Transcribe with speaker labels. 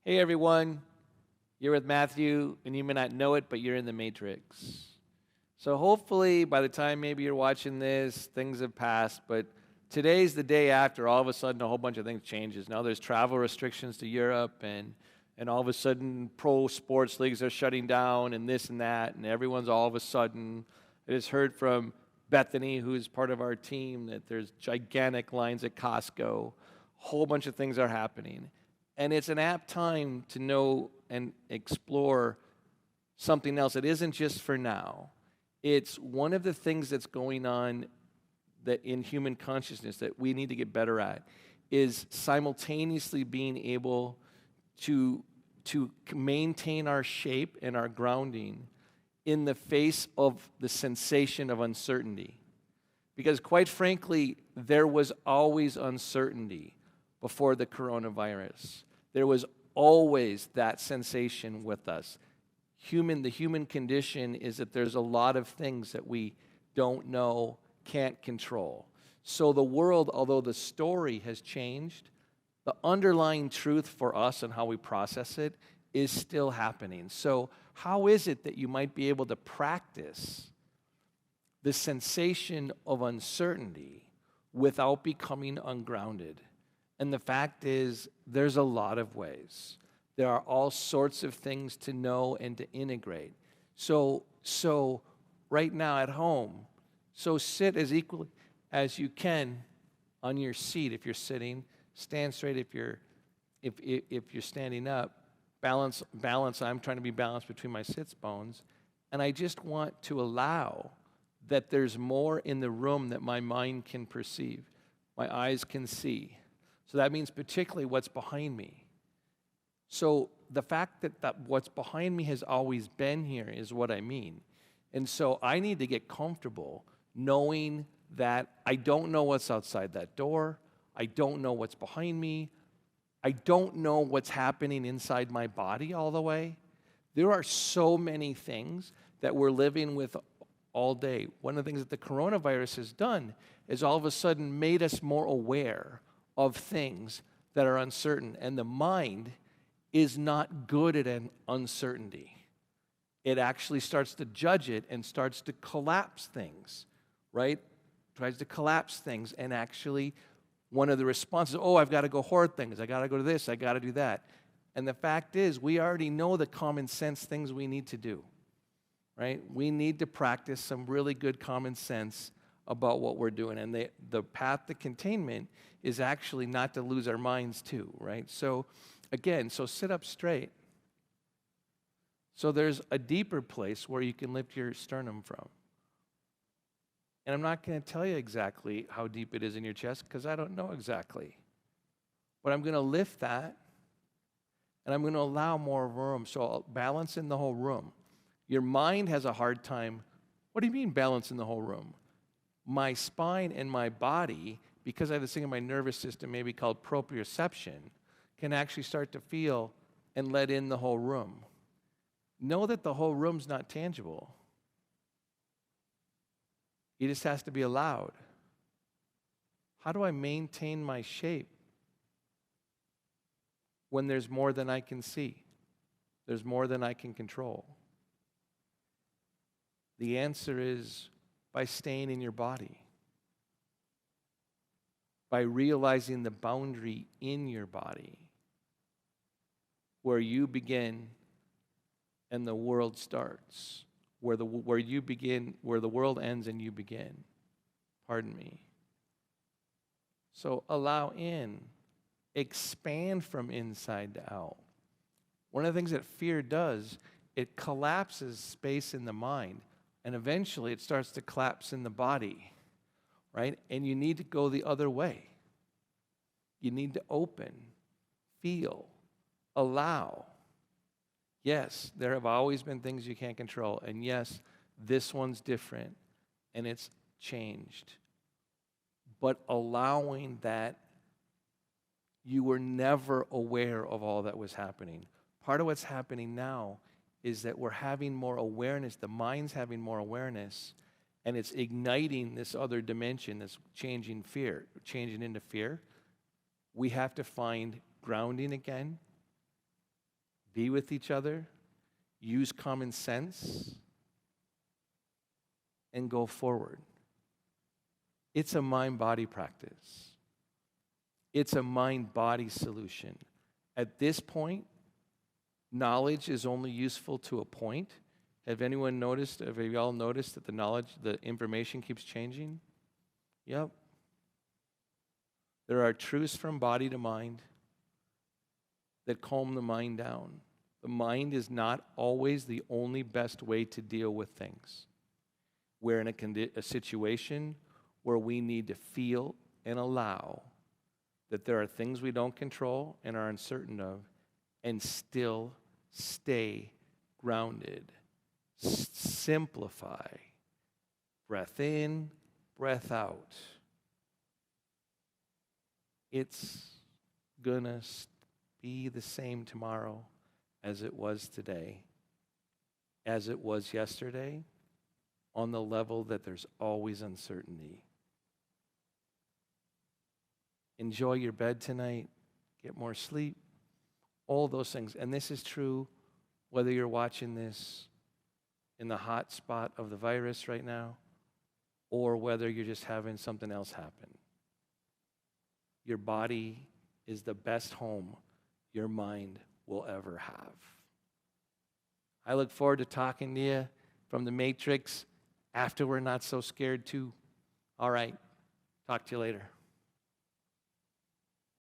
Speaker 1: Hey everyone, you're with Matthew, and you may not know it, but you're in the Matrix. So hopefully, by the time maybe you're watching this, things have passed. But today's the day after. All of a sudden, a whole bunch of things changes. Now there's travel restrictions to Europe, and all of a sudden, pro sports leagues are shutting down, and this and that, and everyone's all of a sudden. I just heard from Bethany, who's part of our team, that there's gigantic lines at Costco. A whole bunch of things are happening. And it's an apt time to know and explore something else. It isn't just for now. It's one of the things that's going on that in human consciousness that we need to get better at is simultaneously being able to maintain our shape and our grounding in the face of the sensation of uncertainty. Because quite frankly, there was always uncertainty before the coronavirus. There was always that sensation with us. The human condition is that there's a lot of things that we don't know, can't control. So the world, although the story has changed, the underlying truth for us and how we process it is still happening. So how is it that you might be able to practice the sensation of uncertainty without becoming ungrounded? And the fact is, there's a lot of ways. There are all sorts of things to know and to integrate. So right now at home, so sit as equally as you can on your seat if you're sitting. Stand straight if you're standing up. Balance. I'm trying to be balanced between my sits bones. And I just want to allow that there's more in the room that my mind can perceive, my eyes can see. So that means particularly what's behind me. So the fact that what's behind me has always been here is what I mean. And so I need to get comfortable knowing that I don't know what's outside that door. I don't know what's behind me. I don't know what's happening inside my body all the way. There are so many things that we're living with all day. One of the things that the coronavirus has done is all of a sudden made us more aware of things that are uncertain. And the mind is not good at an uncertainty. It actually starts to judge it and starts to collapse things, right? Tries to collapse things. And actually, one of the responses, I've got to go hoard things. I got to go to this. I got to do that. And the fact is, we already know the common sense things we need to do, right? We need to practice some really good common sense about what we're doing. And the path to containment is actually not to lose our minds too, right? So again, sit up straight. So there's a deeper place where you can lift your sternum from. And I'm not going to tell you exactly how deep it is in your chest because I don't know exactly. But I'm going to lift that and I'm going to allow more room. So I'll balance in the whole room. Your mind has a hard time. What do you mean balance in the whole room? My spine and my body, because I have this thing in my nervous system maybe called proprioception, can actually start to feel and let in the whole room. Know that the whole room's not tangible. It just has to be allowed. How do I maintain my shape when there's more than I can see? There's more than I can control. The answer is by staying in your body, by realizing the boundary in your body where you begin and the world starts, where the world ends and you begin. Pardon me. So allow in, expand from inside to out. One of the things that fear does, it collapses space in the mind. And eventually it starts to collapse in the body, right? And you need to go the other way. You need to open, feel, allow. Yes, there have always been things you can't control. And yes, this one's different and it's changed. But allowing that you were never aware of all that was happening. Part of what's happening now is that we're having more awareness, the mind's having more awareness, and it's igniting this other dimension, this changing into fear. We have to find grounding again, be with each other, use common sense, and go forward. It's a mind-body practice. It's a mind-body solution. At this point, knowledge is only useful to a point. Have anyone noticed, have you all noticed that the information keeps changing? Yep. There are truths from body to mind that calm the mind down. The mind is not always the only best way to deal with things. We're in a situation where we need to feel and allow that there are things we don't control and are uncertain of, and still stay grounded. Simplify. Breath in, breath out. It's gonna be the same tomorrow as it was today, as it was yesterday, on the level that there's always uncertainty. Enjoy your bed tonight, get more sleep, all those things. And this is true whether you're watching this in the hot spot of the virus right now or whether you're just having something else happen. Your body is the best home your mind will ever have. I look forward to talking to you from the Matrix after we're not so scared too. All right, talk to you later.